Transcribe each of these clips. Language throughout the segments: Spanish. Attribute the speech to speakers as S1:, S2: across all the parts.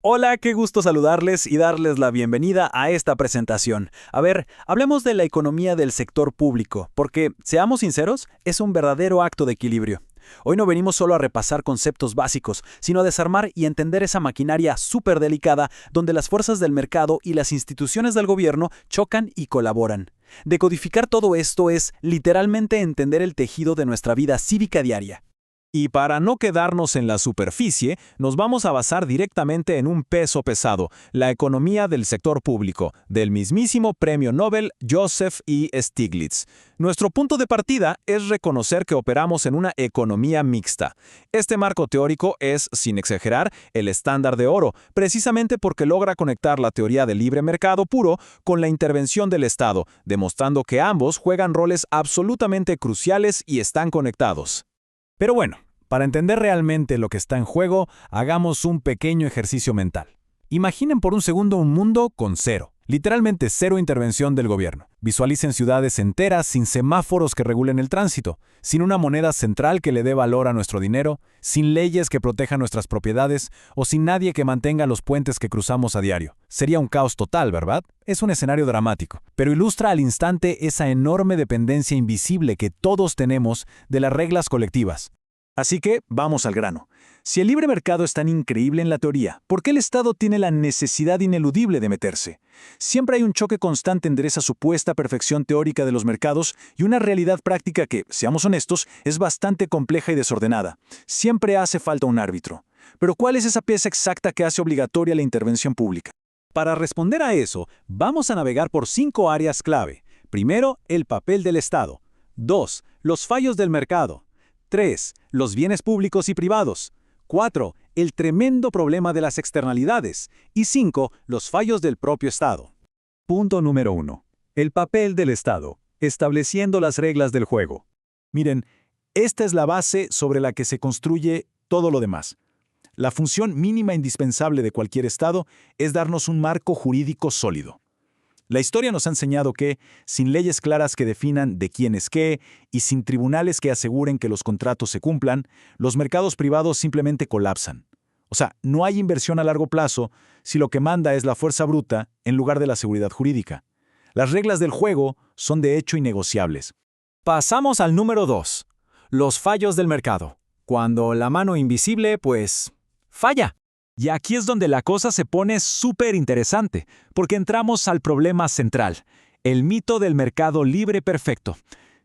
S1: Hola, qué gusto saludarles y darles la bienvenida a esta presentación. A ver, hablemos de la economía del sector público, porque, seamos sinceros, es un verdadero acto de equilibrio. Hoy no venimos solo a repasar conceptos básicos, sino a desarmar y entender esa maquinaria súper delicada donde las fuerzas del mercado y las instituciones del gobierno chocan y colaboran. Decodificar todo esto es, literalmente, entender el tejido de nuestra vida cívica diaria.
S2: Y para no quedarnos en la superficie, nos vamos a basar directamente en un peso pesado, la economía del sector público, del mismísimo premio Nobel Joseph E. Stiglitz. Nuestro punto de partida es reconocer que operamos en una economía mixta. Este marco teórico es, sin exagerar, el estándar de oro, precisamente porque logra conectar la teoría del libre mercado puro con la intervención del Estado, demostrando que ambos juegan roles absolutamente cruciales y están conectados. Pero bueno, para entender realmente lo que está en juego, hagamos un pequeño ejercicio mental. Imaginen por un segundo un mundo con cero, literalmente cero intervención del gobierno. Visualicen ciudades enteras sin semáforos que regulen el tránsito, sin una moneda central que le dé valor a nuestro dinero, sin leyes que protejan nuestras propiedades o sin nadie que mantenga los puentes que cruzamos a diario. Sería un caos total, ¿verdad? Es un escenario dramático, pero ilustra al instante esa enorme dependencia invisible que todos tenemos de las reglas colectivas. Así que, vamos al grano. Si el libre mercado es tan increíble en la teoría, ¿por qué el Estado tiene la necesidad ineludible de meterse? Siempre hay un choque constante entre esa supuesta perfección teórica de los mercados y una realidad práctica que, seamos honestos, es bastante compleja y desordenada. Siempre hace falta un árbitro. Pero ¿cuál es esa pieza exacta que hace obligatoria la intervención pública? Para responder a eso, vamos a navegar por 5 áreas clave. Primero, el papel del Estado. 2. Los fallos del mercado. 3. Los bienes públicos y privados. 4. El tremendo problema de las externalidades. Y 5. Los fallos del propio Estado.
S3: Punto número 1. El papel del Estado, estableciendo las reglas del juego. Miren, esta es la base sobre la que se construye todo lo demás. La función mínima indispensable de cualquier Estado es darnos un marco jurídico sólido. La historia nos ha enseñado que, sin leyes claras que definan de quién es qué y sin tribunales que aseguren que los contratos se cumplan, los mercados privados simplemente colapsan. O sea, no hay inversión a largo plazo si lo que manda es la fuerza bruta en lugar de la seguridad jurídica. Las reglas del juego son de hecho innegociables.
S2: Pasamos al número 2. Los fallos del mercado. Cuando la mano invisible, pues, falla. Y aquí es donde la cosa se pone súper interesante, porque entramos al problema central, el mito del mercado libre perfecto.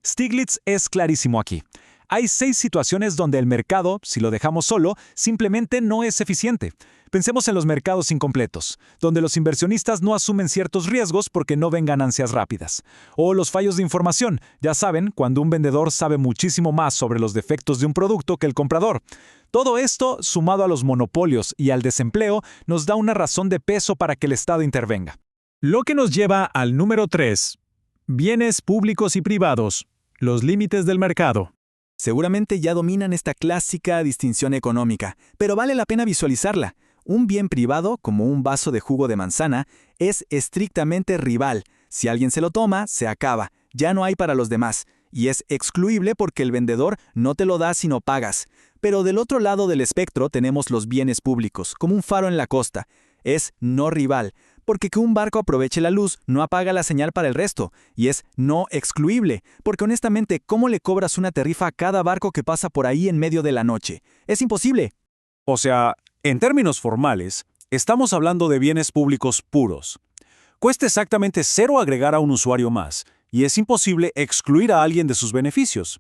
S2: Stiglitz es clarísimo aquí. Hay 6 situaciones donde el mercado, si lo dejamos solo, simplemente no es eficiente. Pensemos en los mercados incompletos, donde los inversionistas no asumen ciertos riesgos porque no ven ganancias rápidas. O los fallos de información, ya saben, cuando un vendedor sabe muchísimo más sobre los defectos de un producto que el comprador. Todo esto, sumado a los monopolios y al desempleo, nos da una razón de peso para que el Estado intervenga.
S3: Lo que nos lleva al número 3. Bienes públicos y privados, los límites del mercado.
S1: Seguramente ya dominan esta clásica distinción económica, pero vale la pena visualizarla. Un bien privado, como un vaso de jugo de manzana, es estrictamente rival. Si alguien se lo toma, se acaba. Ya no hay para los demás. Y es excluible porque el vendedor no te lo da si no pagas. Pero del otro lado del espectro tenemos los bienes públicos, como un faro en la costa. Es no rival, porque que un barco aproveche la luz no apaga la señal para el resto. Y es no excluible, porque honestamente, ¿cómo le cobras una tarifa a cada barco que pasa por ahí en medio de la noche? Es imposible.
S3: O sea, en términos formales, estamos hablando de bienes públicos puros. Cuesta exactamente cero agregar a un usuario más, y es imposible excluir a alguien de sus beneficios.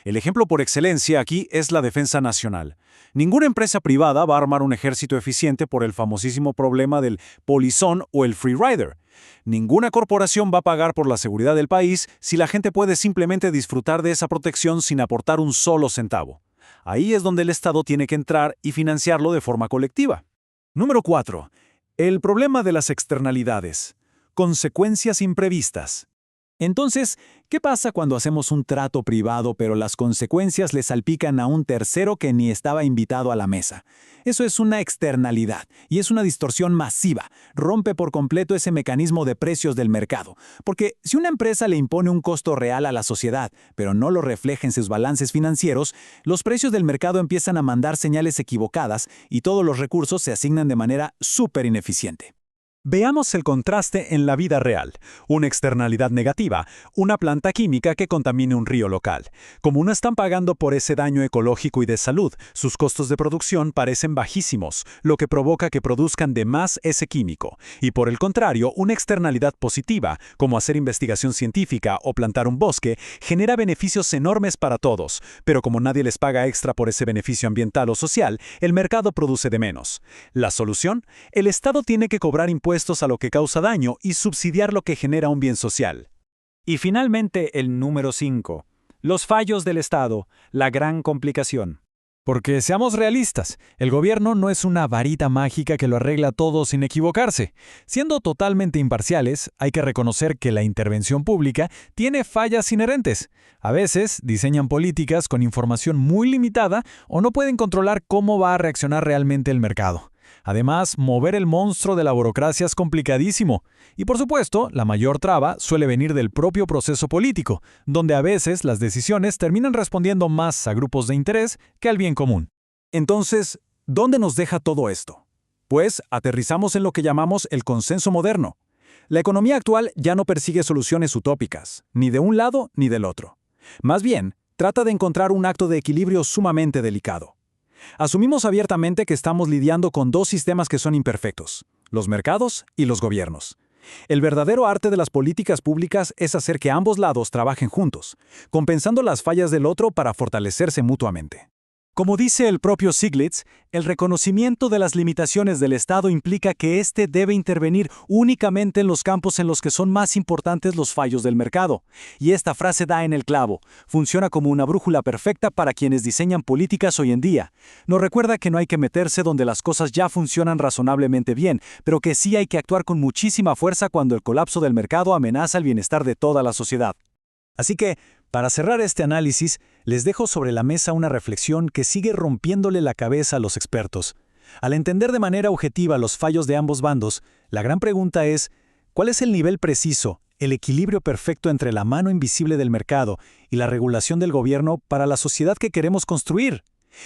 S3: El ejemplo por excelencia aquí es la defensa nacional. Ninguna empresa privada va a armar un ejército eficiente por el famosísimo problema del polizón o el free rider. Ninguna corporación va a pagar por la seguridad del país si la gente puede simplemente disfrutar de esa protección sin aportar un solo centavo. Ahí es donde el Estado tiene que entrar y financiarlo de forma colectiva. Número 4. El problema de las externalidades. Consecuencias imprevistas. Entonces, ¿qué pasa cuando hacemos un trato privado pero las consecuencias le salpican a un tercero que ni estaba invitado a la mesa? Eso es una externalidad y es una distorsión masiva. Rompe por completo ese mecanismo de precios del mercado. Porque si una empresa le impone un costo real a la sociedad, pero no lo refleja en sus balances financieros, los precios del mercado empiezan a mandar señales equivocadas y todos los recursos se asignan de manera súper ineficiente. Veamos el contraste en la vida real. Una externalidad negativa, una planta química que contamine un río local. Como no están pagando por ese daño ecológico y de salud, sus costos de producción parecen bajísimos, lo que provoca que produzcan de más ese químico. Y por el contrario, una externalidad positiva, como hacer investigación científica o plantar un bosque, genera beneficios enormes para todos, pero como nadie les paga extra por ese beneficio ambiental o social, el mercado produce de menos. ¿La solución? El Estado tiene que cobrar impuestos a lo que causa daño y subsidiar lo que genera un bien social. Y finalmente el número 5. Los fallos del Estado, la gran complicación. Porque seamos realistas, el gobierno no es una varita mágica que lo arregla todo sin equivocarse. Siendo totalmente imparciales, hay que reconocer que la intervención pública tiene fallas inherentes. A veces diseñan políticas con información muy limitada o no pueden controlar cómo va a reaccionar realmente el mercado. Además, mover el monstruo de la burocracia es complicadísimo. Y por supuesto, la mayor traba suele venir del propio proceso político, donde a veces las decisiones terminan respondiendo más a grupos de interés que al bien común. Entonces, ¿dónde nos deja todo esto? Pues aterrizamos en lo que llamamos el consenso moderno. La economía actual ya no persigue soluciones utópicas, ni de un lado ni del otro. Más bien, trata de encontrar un acto de equilibrio sumamente delicado. Asumimos abiertamente que estamos lidiando con dos sistemas que son imperfectos, los mercados y los gobiernos. El verdadero arte de las políticas públicas es hacer que ambos lados trabajen juntos, compensando las fallas del otro para fortalecerse mutuamente. Como dice el propio Stiglitz, el reconocimiento de las limitaciones del Estado implica que éste debe intervenir únicamente en los campos en los que son más importantes los fallos del mercado. Y esta frase da en el clavo. Funciona como una brújula perfecta para quienes diseñan políticas hoy en día. Nos recuerda que no hay que meterse donde las cosas ya funcionan razonablemente bien, pero que sí hay que actuar con muchísima fuerza cuando el colapso del mercado amenaza el bienestar de toda la sociedad. Así que, para cerrar este análisis, les dejo sobre la mesa una reflexión que sigue rompiéndole la cabeza a los expertos. Al entender de manera objetiva los fallos de ambos bandos, la gran pregunta es, ¿cuál es el nivel preciso, el equilibrio perfecto entre la mano invisible del mercado y la regulación del gobierno para la sociedad que queremos construir?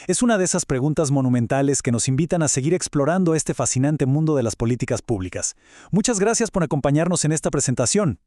S3: Es una de esas preguntas monumentales que nos invitan a seguir explorando este fascinante mundo de las políticas públicas. Muchas gracias por acompañarnos en esta presentación.